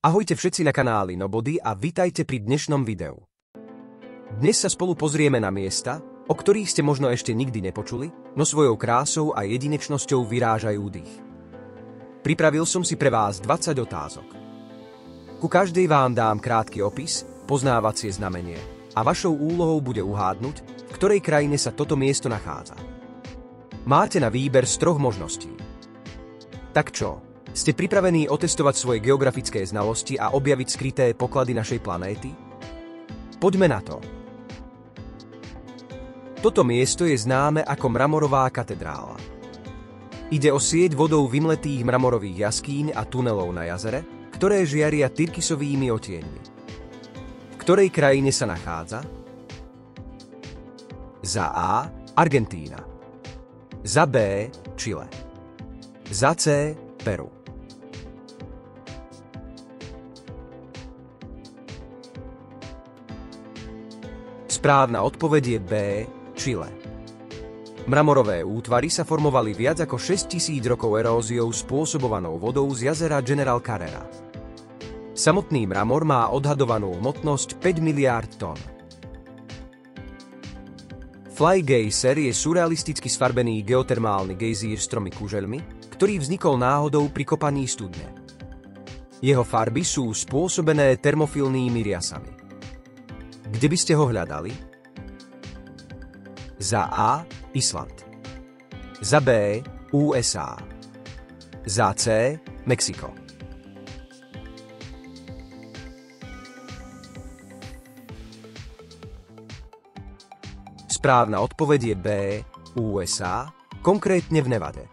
Ahojte všetci na kanáli Nobody a vitajte pri dnešnom videu. Dnes sa spolu pozrieme na miesta, o ktorých ste možno ešte nikdy nepočuli, no svojou krásou a jedinečnosťou vyrážajú dých. Pripravil som si pre vás 20 otázok. Ku každej vám dám krátky opis, poznávacie znamenie a vašou úlohou bude uhádnuť, v ktorej krajine sa toto miesto nachádza. Máte na výber z 3 možností. Tak čo? Ste pripravení otestovať svoje geografické znalosti a objaviť skryté poklady našej planéty? Poďme na to. Toto miesto je známe ako Mramorová katedrála. Ide o sieť vodou vymletých mramorových jaskýň a tunelov na jazere, ktoré žiaria tyrkysovými odtieňmi. V ktorej krajine sa nachádza? Za A. Argentína. Za B. Chile. Za C. Peru. Správna odpoveď je B. Chile. Mramorové útvary sa formovali viac ako 6000 rokov eróziou spôsobovanou vodou z jazera General Carrera. Samotný mramor má odhadovanú hmotnosť 5 miliárd tón. Fly Geyser je surrealisticky sfarbený geotermálny gejzír s 3 kužeľmi, ktorý vznikol náhodou pri kopaní studne. Jeho farby sú spôsobené termofilnými riasami. Kde by ste ho hľadali? Za A. Island. Za B. USA. Za C. Mexiko. Správna odpoveď je B. USA, konkrétne v Nevade.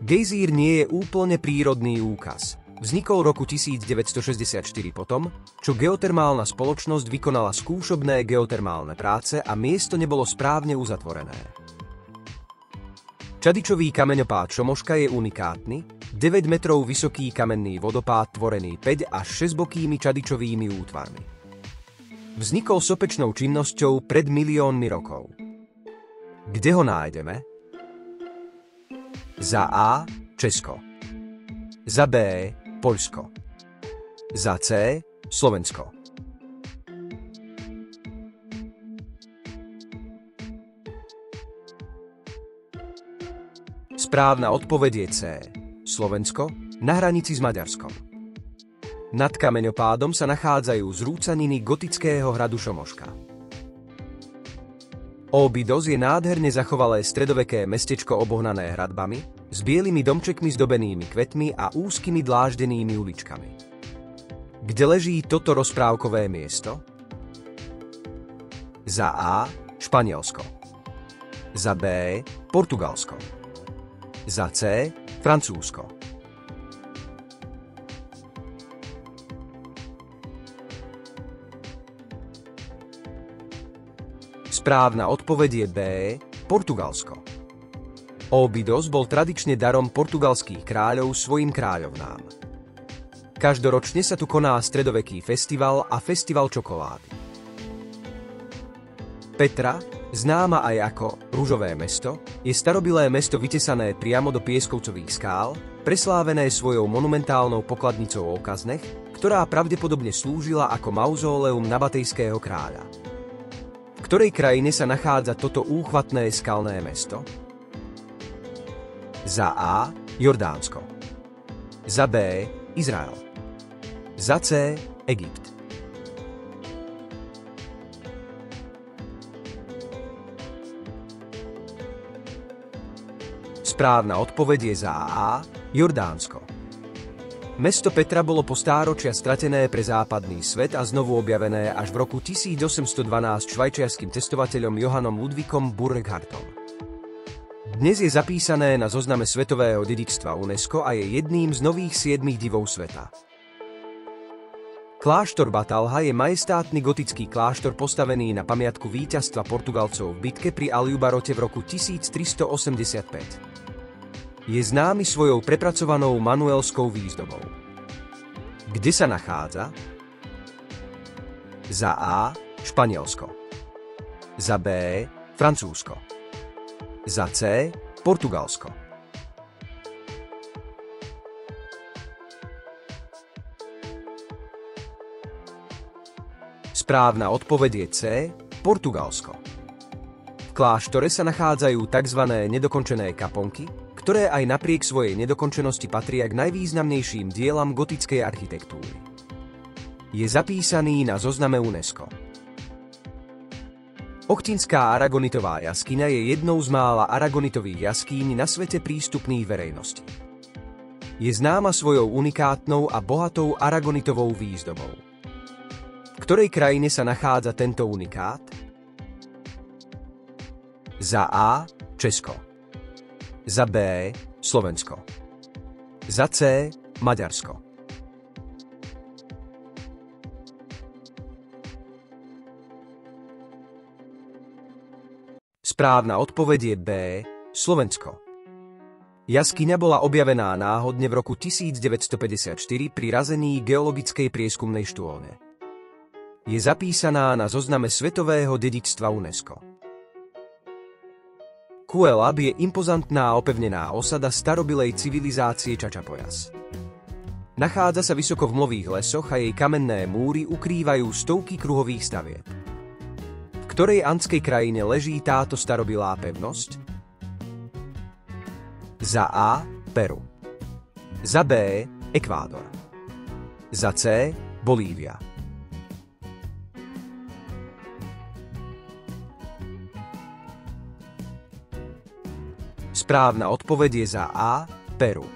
Gejzír nie je úplne prírodný úkaz. Vznikol roku 1964 potom, čo geotermálna spoločnosť vykonala skúšobné geotermálne práce a miesto nebolo správne uzatvorené. Čadičový kameňopád Šomoška je unikátny, 9 metrov vysoký kamenný vodopád tvorený 5 až 6 bokými čadičovými útvarmi. Vznikol sopečnou činnosťou pred miliónmi rokov. Kde ho nájdeme? Za A. Česko. Za B. Poľsko. Za C. Slovensko. Správna odpoveď je C. Slovensko, na hranici s Maďarskom. Nad kameňopádom sa nachádzajú zrúcaniny gotického hradu Šomoška. Óbidos je nádherne zachovalé stredoveké mestečko obohnané hradbami, s bielými domčekmi zdobenými kvetmi a úzkymi dláždenými uličkami. Kde leží toto rozprávkové miesto? Za A. Španielsko. Za B. Portugalsko. Za C. Francúzsko. Správna odpoveď je B. Portugalsko. Óbidos bol tradične darom portugalských kráľov svojim kráľovnám. Každoročne sa tu koná stredoveký festival a festival čokolády. Petra, známa aj ako Ružové mesto, je starobilé mesto vytesané priamo do pieskovcových skál, preslávené svojou monumentálnou pokladnicou o kaznech, ktorá pravdepodobne slúžila ako mauzóleum nabatejského kráľa. V ktorej krajine sa nachádza toto úchvatné skalné mesto? Za A. Jordánsko. Za B. Izrael. Za C. Egypt. Správna odpoveď je za A. Jordánsko. Mesto Petra bolo po stáročia stratené pre západný svet a znovu objavené až v roku 1812 švajčiarskym cestovateľom Johannom Ludvíkom Burckhartom. Dnes je zapísané na zozname svetového dedičstva UNESCO a je jedným z nových 7 divov sveta. Kláštor Batalha je majestátny gotický kláštor postavený na pamiatku víťazstva Portugalcov v bitke pri Aljubarote v roku 1385. Je známy svojou prepracovanou manuelskou výzdobou. Kde sa nachádza? Za A. Španielsko. Za B. Francúzsko. Za C. Portugalsko. Správna odpoveď je C. Portugalsko. V kláštore sa nachádzajú tzv. Nedokončené kaponky, ktoré aj napriek svojej nedokončenosti patria k najvýznamnejším dielam gotickej architektúry. Je zapísaný na zozname UNESCO. Ochtinská aragonitová jaskyňa je jednou z mála aragonitových jaskýň na svete prístupných verejnosti. Je známa svojou unikátnou a bohatou aragonitovou výzdobou. V ktorej krajine sa nachádza tento unikát? Za A. Česko. Za B. Slovensko. Za C. Maďarsko. Správna odpoveď je B. Slovensko. Jaskyňa bola objavená náhodne v roku 1954 pri razení geologickej prieskumnej štôlne. Je zapísaná na zozname svetového dedičstva UNESCO. Kuelab je impozantná opevnená osada starobilej civilizácie Čačapojas. Nachádza sa vysoko v mlhových lesoch a jej kamenné múry ukrývajú stovky kruhových stavieb. V ktorej andskej krajine leží táto starobilá pevnosť? Za A. Peru. Za B. Ekvádor. Za C. Bolívia. Správna odpoveď je za A. Peru.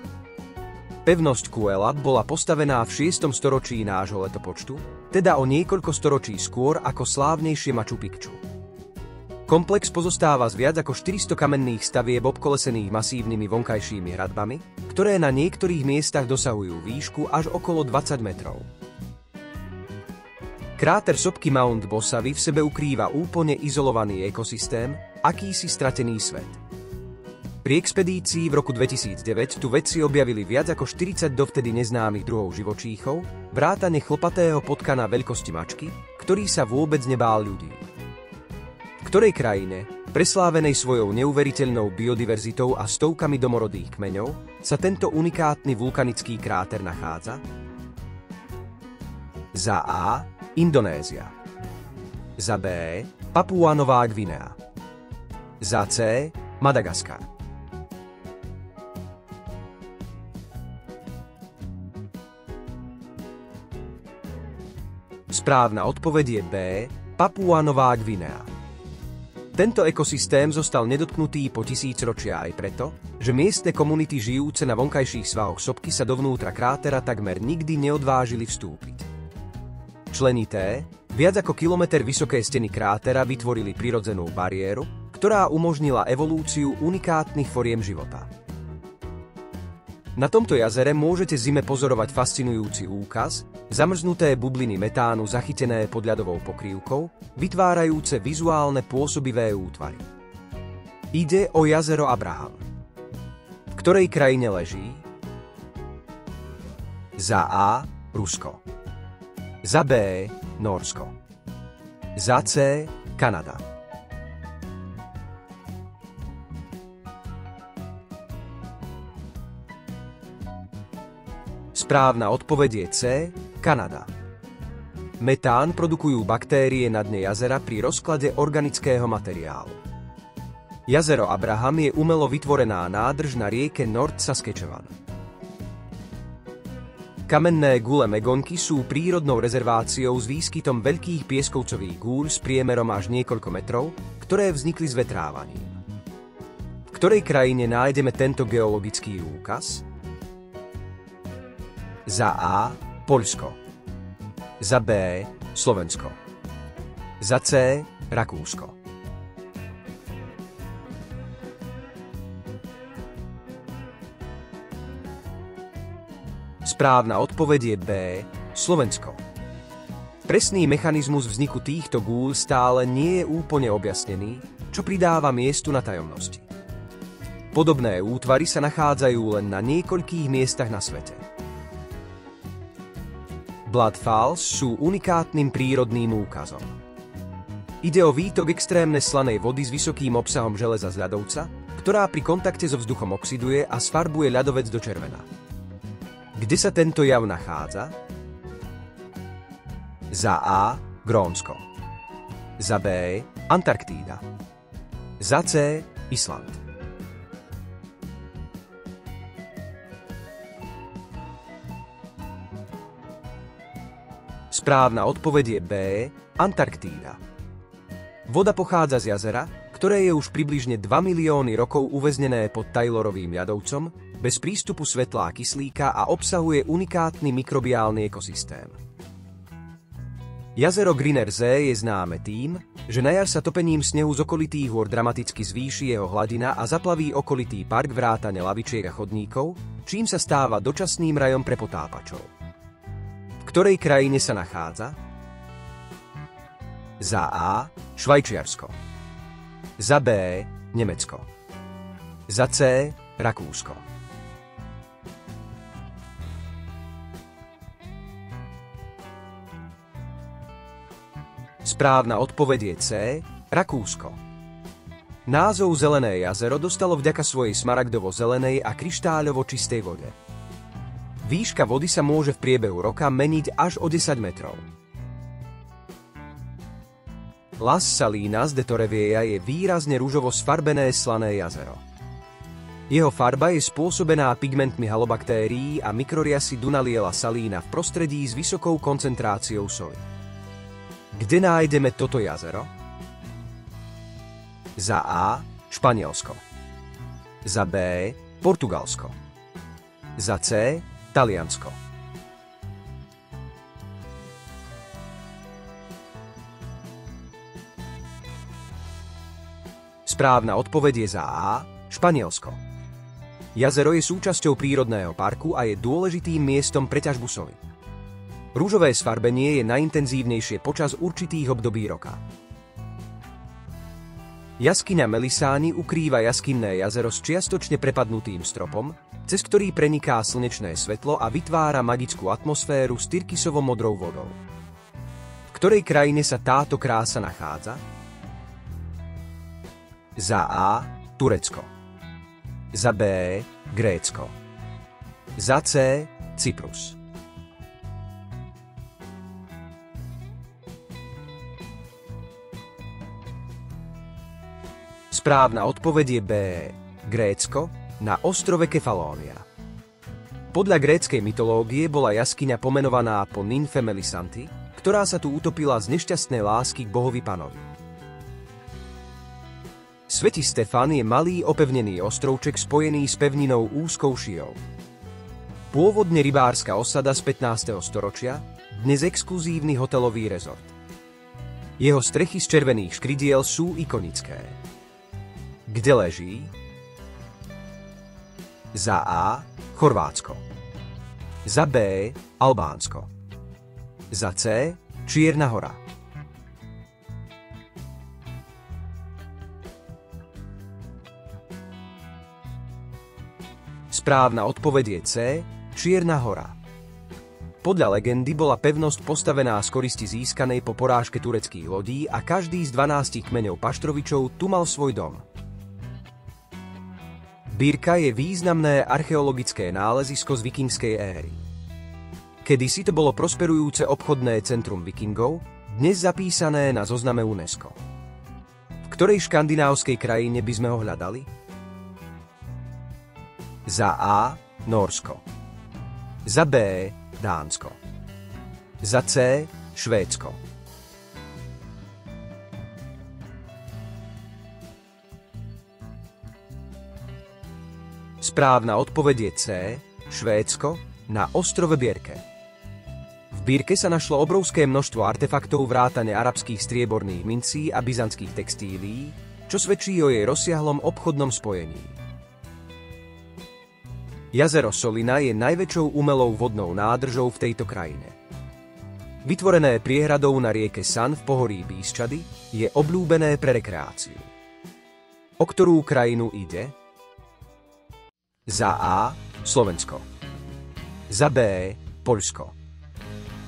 Pevnosť Kuelab bola postavená v 6. storočí nášho letopočtu, teda o niekoľko storočí skôr ako slávnejšie Machu Picchu. Komplex pozostáva z viac ako 400 kamenných stavieb obkolesených masívnymi vonkajšími hradbami, ktoré na niektorých miestach dosahujú výšku až okolo 20 metrov. Kráter sopky Mount Bosavi v sebe ukrýva úplne izolovaný ekosystém, akýsi stratený svet. Pri expedícii v roku 2009 tu vedci objavili viac ako 40 dovtedy neznámych druhov živočíchov, vrátane chlpatého potkana veľkosti mačky, ktorý sa vôbec nebál ľudí. V ktorej krajine, preslávenej svojou neuveriteľnou biodiverzitou a stovkami domorodých kmeňov, sa tento unikátny vulkanický kráter nachádza? Za A. Indonézia. Za B. Papua Nová Gvinea. Za C. Madagaskar. Správna odpoveď je B. Papua Nová Gvinea. Tento ekosystém zostal nedotknutý po tisícročia aj preto, že miestne komunity žijúce na vonkajších svahoch sopky sa dovnútra krátera takmer nikdy neodvážili vstúpiť. Členité, viac ako kilometer vysoké steny krátera vytvorili prirodzenú bariéru, ktorá umožnila evolúciu unikátnych foriem života. Na tomto jazere môžete zime pozorovať fascinujúci úkaz, zamrznuté bubliny metánu zachytené pod ľadovou pokrývkou, vytvárajúce vizuálne pôsobivé útvary. Ide o jazero Abraham. V ktorej krajine leží? Za A. Rusko. Za B. Nórsko. Za C. Kanada. Správna odpoveď je C. Kanada. Metán produkujú baktérie na dne jazera pri rozklade organického materiálu. Jazero Abraham je umelo vytvorená nádrž na rieke North Saskatchewan. Kamenné gule Megonky sú prírodnou rezerváciou s výskytom veľkých pieskovcových gúľ s priemerom až niekoľko metrov, ktoré vznikli s vetrávaním. V ktorej krajine nájdeme tento geologický úkaz? Za A. Poľsko. Za B. Slovensko. Za C. Rakúsko. Správna odpoveď je B. Slovensko. Presný mechanizmus vzniku týchto gúľ stále nie je úplne objasnený, čo pridáva miestu na tajomnosti. Podobné útvary sa nachádzajú len na niekoľkých miestach na svete. Blood Falls sú unikátnym prírodným úkazom. Ide o výtok extrémne slanej vody s vysokým obsahom železa z ľadovca, ktorá pri kontakte so vzduchom oxiduje a sfarbuje ľadovec do červena. Kde sa tento jav nachádza? Za A. Grónsko. Za B. Antarktída. Za C. Island. Správna odpoveď je B. Antarktída. Voda pochádza z jazera, ktoré je už približne 2 milióny rokov uväznené pod Taylorovým ľadovcom, bez prístupu svetla a kyslíka a obsahuje unikátny mikrobiálny ekosystém. Jazero Grinnersee je známe tým, že na jar sa topením snehu z okolitých hôr dramaticky zvýši jeho hladina a zaplaví okolitý park vrátane lavičiek a chodníkov, čím sa stáva dočasným rajom pre potápačov. V ktorej krajine sa nachádza? Za A. Švajčiarsko. Za B. Nemecko. Za C. Rakúsko. Správna odpoveď je C. Rakúsko. Názov Zelené jazero dostalo vďaka svojej smaragdovo-zelenej a kryštáľovo čistej vode. Výška vody sa môže v priebehu roka meniť až o 10 metrov. Las Salinas de Torrevieja je výrazne ružovo sfarbené slané jazero. Jeho farba je spôsobená pigmentmi halobaktérií a mikroriasy Dunaliella salina v prostredí s vysokou koncentráciou soli. Kde nájdeme toto jazero? Za A. Španielsko. Za B. Portugalsko. Za C. Taliansko. Správna odpoveď je za A. Španielsko. Jazero je súčasťou prírodného parku a je dôležitým miestom pre ťažbu soli. Ružové sfarbenie je najintenzívnejšie počas určitých období roka. Jaskyňa Melisáni ukrýva jaskinné jazero s čiastočne prepadnutým stropom, cez ktorý preniká slnečné svetlo a vytvára magickú atmosféru s tyrkysovo-modrou vodou. V ktorej krajine sa táto krása nachádza? Za A. Turecko. Za B. Grécko. Za C. Cyprus. Správna odpoveď je B. Grécko, na ostrove Kefalónia. Podľa gréckej mytológie bola jaskyňa pomenovaná po nymfe Melisanty, ktorá sa tu utopila z nešťastnej lásky k bohovi Panovi. Svätý Stefán je malý opevnený ostrovček spojený s pevninou úzkou šijou. Pôvodne rybárska osada z 15. storočia, dnes exkluzívny hotelový rezort. Jeho strechy z červených škridiel sú ikonické. Kde leží? Za A. Chorvátsko. Za B. Albánsko. Za C. Čierna hora. Správna odpoveď je C. Čierna hora. Podľa legendy bola pevnosť postavená z koristi získanej po porážke tureckých lodí a každý z 12 kmeňov Paštrovičov tu mal svoj dom. Birka je významné archeologické nálezisko z vikingskej éry. Kedysi to bolo prosperujúce obchodné centrum vikingov, dnes zapísané na zozname UNESCO. V ktorej škandinávskej krajine by sme ho hľadali? Za A. Nórsko. Za B. Dánsko. Za C. Švédsko. Správna odpoveď je C. Švédsko, na ostrove Bierke. V Bierke sa našlo obrovské množstvo artefaktov vrátane arabských strieborných mincí a byzantských textílií, čo svedčí o jej rozsiahlom obchodnom spojení. Jazero Solina je najväčšou umelou vodnou nádržou v tejto krajine. Vytvorené priehradou na rieke San v pohorí Bísčady, je obľúbené pre rekreáciu. O ktorú krajinu ide? Za A. Slovensko. Za B. Poľsko.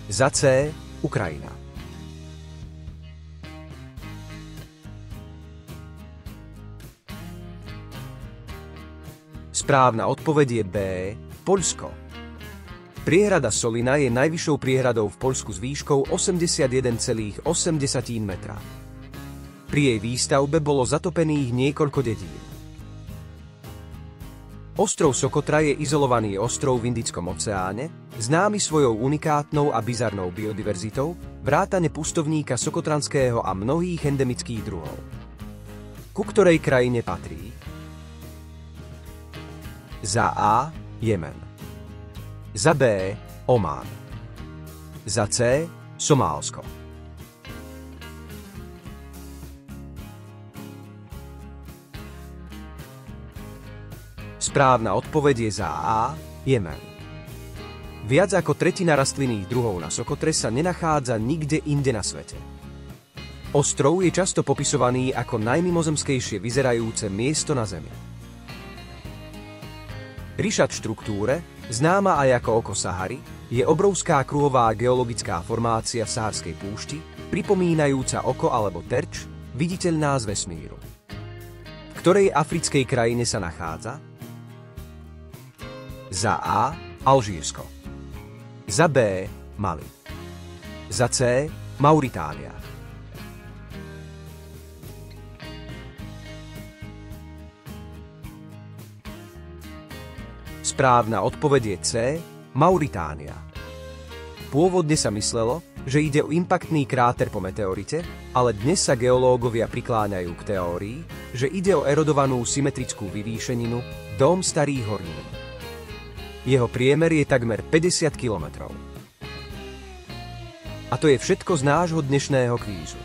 Za C. Ukrajina. Správna odpoveď je B. Poľsko. Priehrada Solina je najvyššou priehradou v Poľsku s výškou 81,8 metra. Pri jej výstavbe bolo zatopených niekoľko dedín. Ostrov Sokotra je izolovaný ostrov v Indickom oceáne, známy svojou unikátnou a bizarnou biodiverzitou, vrátane pustovníka sokotranského a mnohých endemických druhov. Ku ktorej krajine patrí? Za A. Jemen. Za B. Omán. Za C. Somálsko. Správna odpoveď je za A. Jemen. Viac ako tretina rastlinných druhov na Sokotre sa nenachádza nikde inde na svete. Ostrov je často popisovaný ako najmimozemskejšie vyzerajúce miesto na Zemi. Ríša štruktúre, známa aj ako oko Sahary, je obrovská kruhová geologická formácia v Saharskej púšti, pripomínajúca oko alebo terč, viditeľná z vesmíru. V ktorej africkej krajine sa nachádza? Za A. Alžírsko. Za B. Mali. Za C. Mauritánia. Správna odpoveď je C. Mauritánia. Pôvodne sa myslelo, že ide o impaktný kráter po meteorite, ale dnes sa geológovia prikláňajú k teórii, že ide o erodovanú symetrickú vyvýšeninu, dóm starých hornín. Jeho priemer je takmer 50 kilometrov. A to je všetko z nášho dnešného kvízu.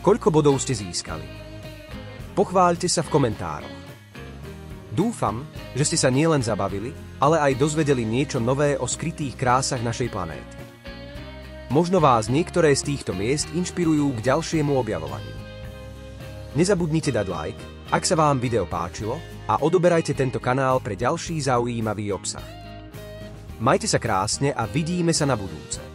Koľko bodov ste získali? Pochváľte sa v komentároch. Dúfam, že ste sa nielen zabavili, ale aj dozvedeli niečo nové o skrytých krásach našej planéty. Možno vás niektoré z týchto miest inšpirujú k ďalšiemu objavovaniu. Nezabudnite dať like, ak sa vám video páčilo, a odoberajte tento kanál pre ďalší zaujímavý obsah. Majte sa krásne a vidíme sa na budúce.